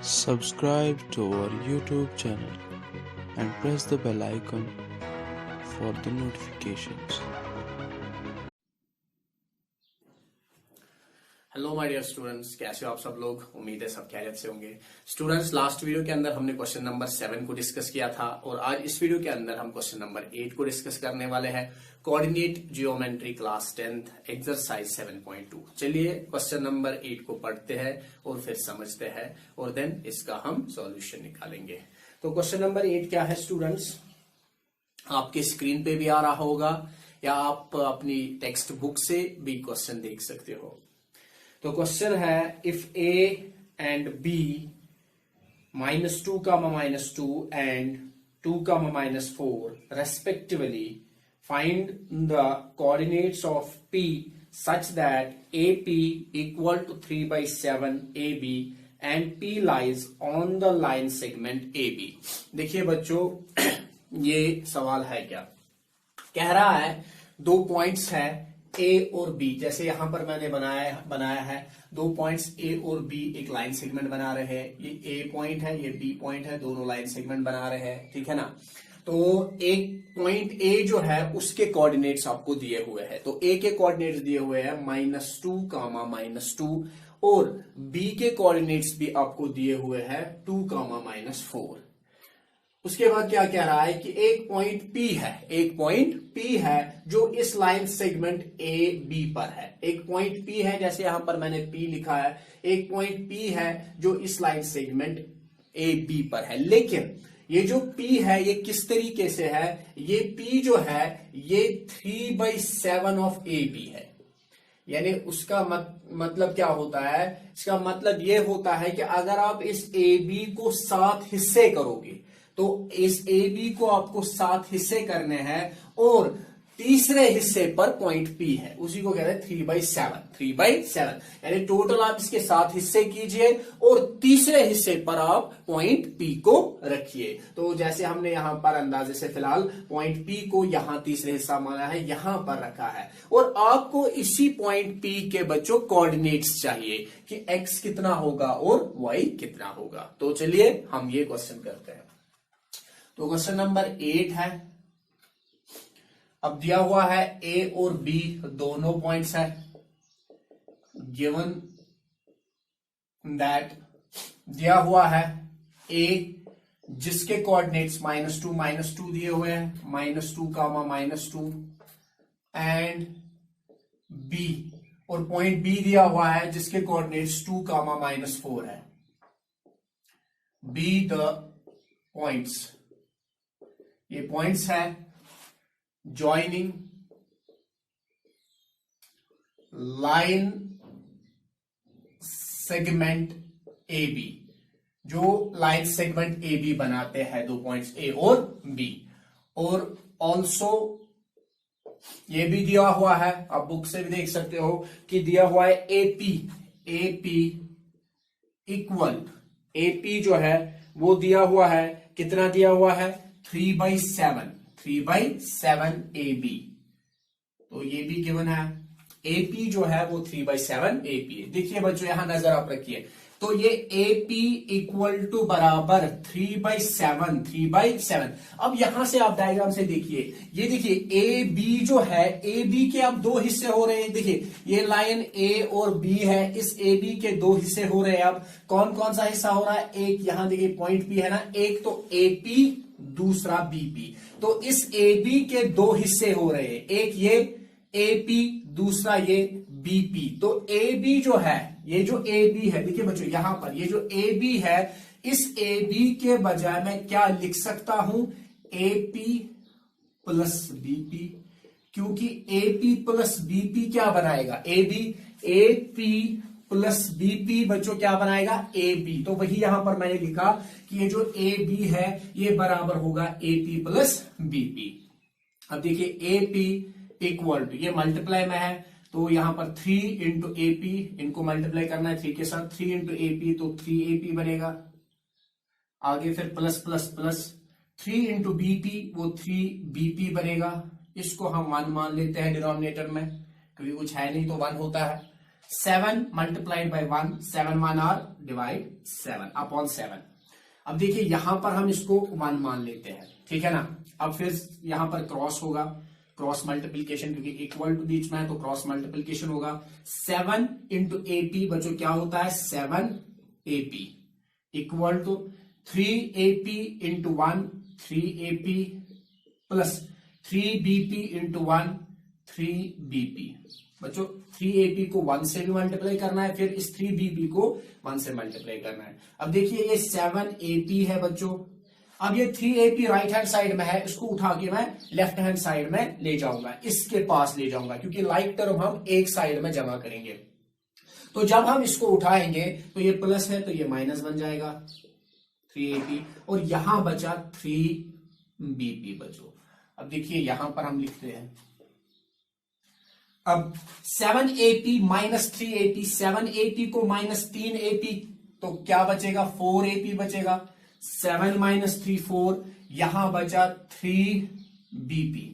Subscribe to our YouTube channel and press the bell icon for the notifications. Hello my dear students, कैसे हो आप सब लोग। उम्मीद है सब खैरियत से होंगे। स्टूडेंट्स, लास्ट वीडियो के अंदर हमने क्वेश्चन नंबर 7 को डिस्कस किया था और आज इस वीडियो के अंदर हम क्वेश्चन नंबर 8 को डिस्कस करने वाले हैं। Coordinate geometry class 10th exercise 7.2। चलिए क्वेश्चन नंबर 8 को पढ़ते हैं और फिर समझते हैं और देन इसका हम सॉल्यूशन निकालेंगे। तो क्वेश्चन नंबर 8 क्या है स्टूडेंट्स, आपके स्क्रीन पे भी आ रहा होगा या आप अपनी टेक्स्ट बुक से भी क्वेश्चन देख सकते हो। तो क्वेश्चन है, if A and B -2, -2 and 2, -4 respectively find the coordinates of P such that AP equal to 3/7 AB and P lies on the line segment AB। देखिए बच्चों, ये सवाल है क्या कह रहा है, दो पॉइंट्स है ए और बी। जैसे यहां पर मैंने बनाया है दो पॉइंट्स ए और बी एक लाइन सेगमेंट बना रहे हैं। ये ए पॉइंट है, ये बी पॉइंट है, दोनों लाइन सेगमेंट बना रहे हैं, ठीक है ना। तो एक पॉइंट ए जो है उसके कोऑर्डिनेट्स आपको दिए हुए हैं। तो ए के कोऑर्डिनेट्स दिए हुए हैं -2, -2 और बी के कोऑर्डिनेट्स भी आपको दिए हुए हैं 2, -4। उसके बाद क्या कह रहा है कि एक पॉइंट P है जो इस लाइन सेगमेंट ए बी पर है। एक पॉइंट P है, जैसे यहां पर मैंने P लिखा है, एक पॉइंट P है जो इस लाइन सेगमेंट ए बी पर है। लेकिन ये जो P है ये किस तरीके से है, ये P जो है ये 3/7 ऑफ ए बी है। यानी उसका मतलब क्या होता है, इसका मतलब ये होता है कि अगर आप इस ए बी को 7 हिस्से करोगे तो इस ए बी को आपको 7 हिस्से करने हैं और तीसरे हिस्से पर पॉइंट पी है, उसी को कहते हैं 3/7। यानी टोटल आप इसके 7 हिस्से कीजिए और तीसरे हिस्से पर आप पॉइंट पी को रखिए। तो जैसे हमने यहां पर अंदाजे से फिलहाल पॉइंट पी को यहां तीसरे हिस्सा माना है, यहां पर रखा है और आपको इसी पॉइंट पी के बच्चों कोऑर्डिनेट्स चाहिए कि एक्स कितना होगा और वाई कितना होगा। तो चलिए हम ये क्वेश्चन करते हैं। तो क्वेश्चन नंबर 8 है। अब दिया हुआ है ए और बी दोनों पॉइंट्स है, गिवन दैट दिया हुआ है ए जिसके कोऑर्डिनेट्स -2, -2 दिए हुए हैं, -2, -2 एंड बी, और पॉइंट बी दिया हुआ है जिसके कोऑर्डिनेट्स 2, -4 है। बी द पॉइंट्स, ये पॉइंट्स है joining line segment A B, जो लाइन सेगमेंट ए बी बनाते हैं दो पॉइंट्स ए और बी। और ऑल्सो ये भी दिया हुआ है, आप बुक से भी देख सकते हो कि दिया हुआ है एपी इक्वल, एपी जो है वो दिया हुआ है, कितना दिया हुआ है 3/7 ए बी। तो ये भी गिवन है, एपी जो है वो 3/7 एपी है। देखिए बच्चों यहां नजर आप रखिए, तो ये एपी इक्वल टू बराबर 3/7। अब यहां से आप डायग्राम से देखिए, ये देखिए ए बी जो है, ए बी के अब दो हिस्से हो रहे हैं। देखिए ये लाइन ए और बी है, इस ए बी के दो हिस्से हो रहे हैं। अब कौन कौन सा हिस्सा हो रहा है, एक यहां देखिए पॉइंट पी है ना, एक तो एपी दूसरा बीपी। तो इस ए बी के दो हिस्से हो रहे हैं, एक ये एपी दूसरा ये बीपी। तो ए बी जो है, ये जो ए बी है, देखिए बच्चों यहां पर ये जो ए बी है, इस ए बी के बजाय मैं क्या लिख सकता हूं, एपी प्लस बीपी, क्योंकि एपी प्लस बीपी क्या बनाएगा, A B. AP plus BP बच्चों क्या बनाएगा, ए बी। तो वही यहां पर मैंने लिखा कि ये जो ए बी है ये बराबर होगा एपी प्लस बीपी। अब देखिए एपी इक्वल टू, ये मल्टीप्लाई में है तो यहां पर 3 इंटू एपी, इनको मल्टीप्लाई करना है 3 के साथ, 3 इंटू एपी तो 3 AP बनेगा। आगे फिर plus plus plus 3 into BP, वो 3 BP बनेगा। इसको हम 1 मान लेते हैं डिनोमिनेटर में, क्योंकि कुछ है नहीं तो 1 होता है। 7 multiplied by 1, 7 1 are divide 7 upon 7। अब देखिए यहां पर हम इसको 1 मान लेते हैं, ठीक है ना। अब फिर यहां पर क्रॉस होगा, क्रॉस मल्टीप्लीकेशन, क्योंकि इक्वल टू बीच में है तो क्रॉस मल्टीप्लीकेशन होगा। 7 इंटू AP बच्चों क्या होता है 7 AP equal to 3 AP into 1 3 AP plus 3 BP into 1 3 BP। बच्चों 3 AP को 1 से भी मल्टीप्लाई करना है, फिर इस 3 BP को 1 से मल्टीप्लाई करना है। अब देखिए ये 7 AP है बच्चों। अब ये 3 AP राइट हैंड साइड में है, इसको उठा के मैं लेफ्ट हैंड साइड में ले जाऊंगा, इसके पास ले जाऊंगा, क्योंकि लाइक टर्म हम एक साइड में जमा करेंगे। तो जब हम इसको उठाएंगे तो ये प्लस है तो ये माइनस बन जाएगा 3 AP, और यहां बचा 3 BP बच्चों। अब देखिए यहां पर हम लिखते हैं, अब 7 AP माइनस 3 AP, 7 AP को माइनस 3 AP तो क्या बचेगा 4 AP बचेगा। 7 माइनस 3 4, यहां बचा 3 BP।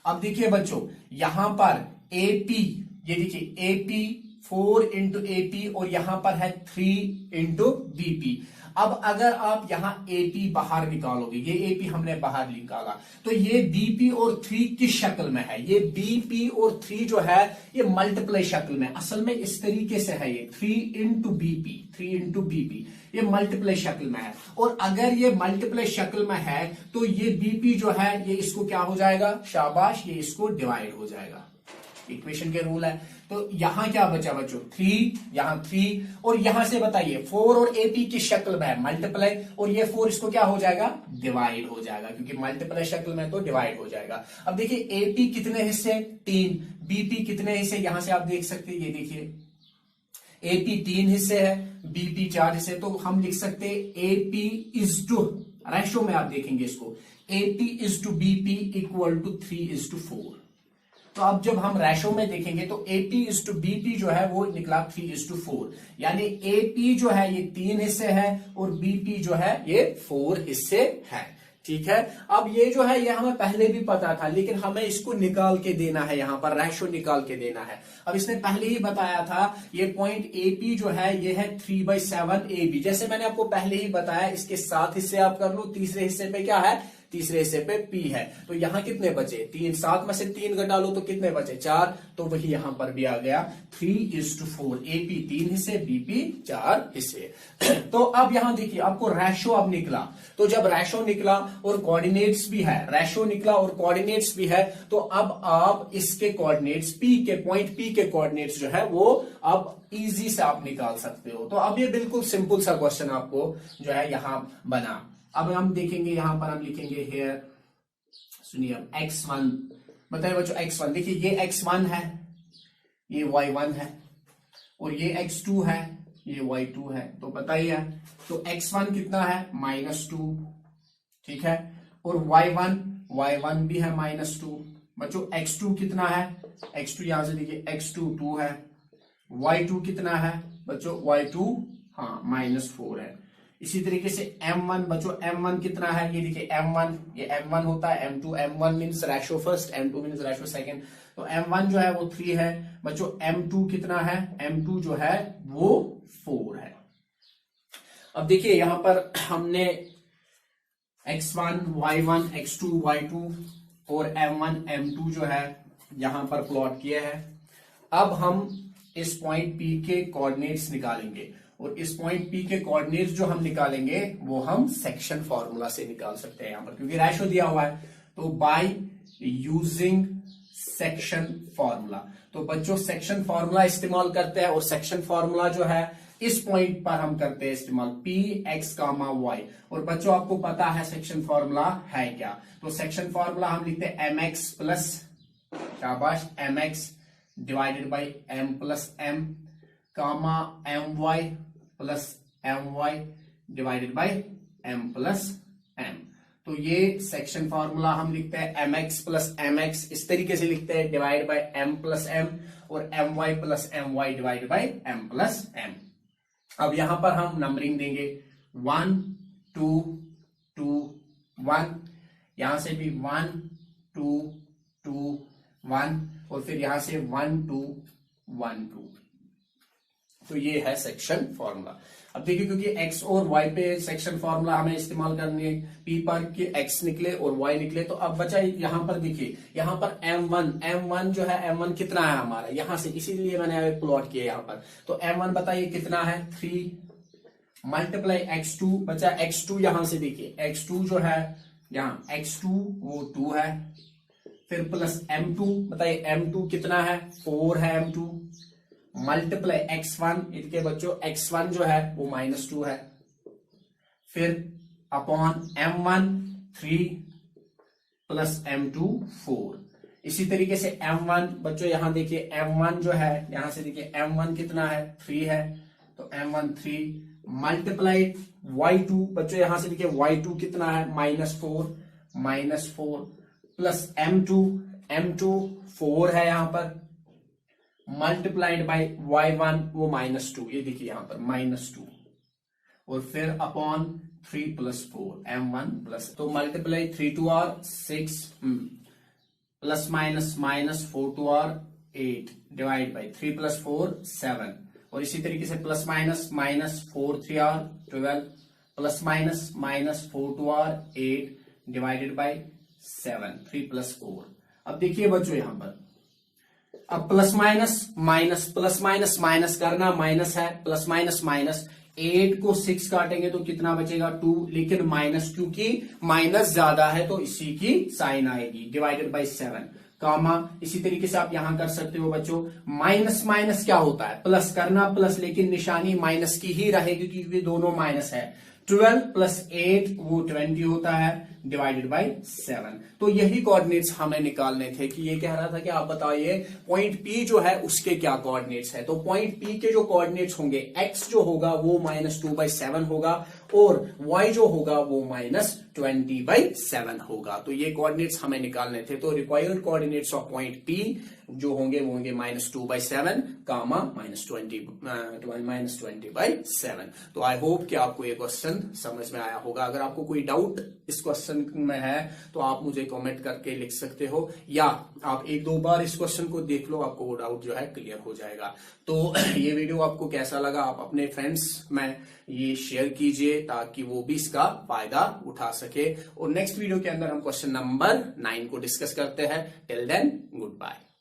अब देखिए बच्चों यहां पर AP, ये देखिए AP 4 इंटू AP और यहां पर है 3 इंटू BP। अब अगर आप यहां AP बाहर निकालोगे, ये AP हमने बाहर निकाला, तो ये BP और 3 किस शक्ल में है, ये BP और 3 जो है ये मल्टीप्लाई शक्ल में, असल में इस तरीके से है, ये 3 इंटू BP ये मल्टीप्लाई शक्ल में है। और अगर ये मल्टीप्लाई शक्ल में है तो ये BP जो है ये इसको क्या हो जाएगा, शाबाश, ये इसको डिवाइड हो जाएगा। इक्वेशन के रूल है। तो यहां क्या बचा बच्चों 3, यहां 3, और यहां से बताइए 4 और AP की शक्ल में है मल्टीप्लाई, और ये 4 इसको क्या हो जाएगा डिवाइड हो जाएगा, क्योंकि मल्टीप्लाई शक्ल में तो डिवाइड हो जाएगा। अब देखिए AP कितने हिस्से 3, BP कितने हिस्से, यहां से आप देख सकते हैं, ये देखिए AP 3 हिस्से है, BP 4 हिस्से, तो हम लिख सकते हैं AP इज टू, रेशो में आप देखेंगे इसको, AP is to BP equal to 3 is to 4। तो अब जब हम रेशो में देखेंगे तो AP इज टू BP जो है वो निकला 3 इज टू 4, यानी AP जो है ये 3 हिस्से है और BP जो है ये 4 हिस्से है, ठीक है। अब ये जो है ये हमें पहले भी पता था, लेकिन हमें इसको निकाल के देना है, यहां पर रेशो निकाल के देना है। अब इसने पहले ही बताया था ये पॉइंट AP जो है ये है 3/7 AB। जैसे मैंने आपको पहले ही बताया, इसके 7 हिस्से आप कर लो, तीसरे हिस्से पे क्या है, तीसरे हिस्से पे P है, तो यहां कितने बचे 3, 7 में से 3 घटा लो तो कितने बचे 4, तो वही यहां पर भी आ गया 3 इज टू 4, AP 3 हिस्से BP 4 हिस्से। तो अब यहां देखिए आपको रेशो अब निकला, तो जब रेशो निकला और कोऑर्डिनेट्स भी है, रेशो निकला और कोऑर्डिनेट्स भी है, तो अब आप इसके कोऑर्डिनेट्स P के पॉइंट P के कोऑर्डिनेट्स जो है वो अब इजी से आप निकाल सकते हो। तो अब ये बिल्कुल सिंपल सा क्वेश्चन आपको जो है यहां बना। अब हम देखेंगे यहां पर हम लिखेंगे हेयर, सुनिए अब x1 बताइए बच्चों, x1 देखिए ये x1 है, ये y1 है, और ये x2 है, ये y2 है, तो बताइए तो x1 कितना है -2, ठीक है, और y1 भी है -2। बच्चों x2 कितना है, x2 यहां से देखिए x2 2 है, y2 कितना है बच्चों, y2 हाँ -4 है। इसी तरीके से M1 बच्चों, M1 कितना है, ये देखिए M1, ये M1 होता है, M1 means ratio first, M2 means ratio second, तो M1 जो है वो 3 है बच्चों। M2 कितना है, M2 जो है वो 4 है। अब देखिए यहां पर हमने x1 y1 x2 y2 और M1 M2 जो है यहां पर प्लॉट किया है। अब हम इस पॉइंट P के कोऑर्डिनेट्स निकालेंगे, और इस पॉइंट P के कोऑर्डिनेट्स जो हम निकालेंगे वो हम सेक्शन फॉर्मूला से निकाल सकते हैं यहां पर, क्योंकि रेशो दिया हुआ है, तो बाय यूजिंग सेक्शन फॉर्मूला। तो बच्चों सेक्शन फॉर्मूला इस्तेमाल करते हैं, और सेक्शन फॉर्मूला जो है इस पॉइंट पर हम करते हैं इस्तेमाल P x, y, और बच्चों आपको पता है सेक्शन फॉर्मूला है क्या, तो सेक्शन फॉर्मूला हम लिखते हैं mx प्लस, शाबाश, mx divided by m plus m comma my plus my divided by m plus m। तो ये सेक्शन फॉर्मूला हम लिखते हैं mx प्लस mx, इस तरीके से लिखते हैं, divide by m plus m, और my plus my divided by m plus m। अब यहां पर हम नंबरिंग देंगे 1 2 2 1, यहां से भी 1 2 2 1, और फिर यहां से 1 2 1 2। तो ये है सेक्शन फॉर्मूला। अब देखिए क्योंकि x और y पे सेक्शन फॉर्मूला हमें इस्तेमाल करनी है, p पर कि x निकले और y निकले, तो अब बचा यहां पर देखिए, यहां पर m1 जो है, m1 कितना है हमारा यहां से, इसीलिए मैंने प्लॉट किया यहां पर। तो m1 बताइए कितना है 3 मल्टीप्लाई x2, बचा x2 यहां से देखिए, x2 जो है यहां x2 वो 2 है, फिर प्लस m2 बताइए m2 कितना है 4 है m2, मल्टीप्लाई x1, इनके बच्चों x1 जो है वो -2 है, फिर अपॉन m1 3 प्लस m2 4। इसी तरीके से m1 बच्चों यहां देखिए, m1 जो है यहां से देखिए m1 कितना है 3 है, तो m1 3 मल्टीप्लाई y2 बच्चों यहां से देखिए y2 कितना है -4 प्लस m2 4 है यहां पर, मल्टीप्लाइड बाई y1 वो -2, ये देखिए यहां पर -2, और फिर अपॉन 3 प्लस 4 m1 प्लस, तो multiply 3 2 r 6 plus minus 4 2 r 8 divide by 3 plus 4 7, और इसी तरीके से plus minus 4 3 r 12 plus minus 4 2 r 8 divided by 7 3 plus 4। अब देखिए बच्चों यहां पर, अब प्लस माइनस करना, माइनस है, प्लस माइनस 8 को 6 काटेंगे तो कितना बचेगा 2, लेकिन माइनस क्योंकि माइनस ज्यादा है तो इसी की साइन आएगी, डिवाइडेड बाई 7 कामा। इसी तरीके से आप यहां कर सकते हो बच्चों, माइनस क्या होता है, प्लस करना प्लस, लेकिन निशानी माइनस की ही रहेगी क्योंकि दोनों माइनस है। 12 प्लस 8 वो 20 होता है, डिवाइडेड बाई 7। तो यही कोऑर्डिनेट्स हमें निकालने थे कि ये कह रहा था कि आप बताइए पॉइंट P जो है उसके क्या कोऑर्डिनेट्स है। तो पॉइंट P के जो कोऑर्डिनेट्स होंगे, x जो होगा वो -2/7 होगा और y जो होगा वो -20/7 होगा। तो ये कोऑर्डिनेट्स हमें निकालने थे। तो required coordinates of point P जो होंगे वो होंगे -2/7 कामा -20/7। तो आई होप कि आपको ये क्वेश्चन समझ में आया होगा। अगर आपको कोई डाउट इस क्वेश्चन में है तो आप मुझे कमेंट करके लिख सकते हो, या आप 1-2 बार इस क्वेश्चन को देख लो, आपको वो डाउट जो है क्लियर हो जाएगा। तो ये वीडियो आपको कैसा लगा, आप अपने फ्रेंड्स में ये शेयर कीजिए ताकि वो भी इसका फायदा उठा सके। और नेक्स्ट वीडियो के अंदर हम क्वेश्चन नंबर 9 को डिस्कस करते हैं। Till then good bye.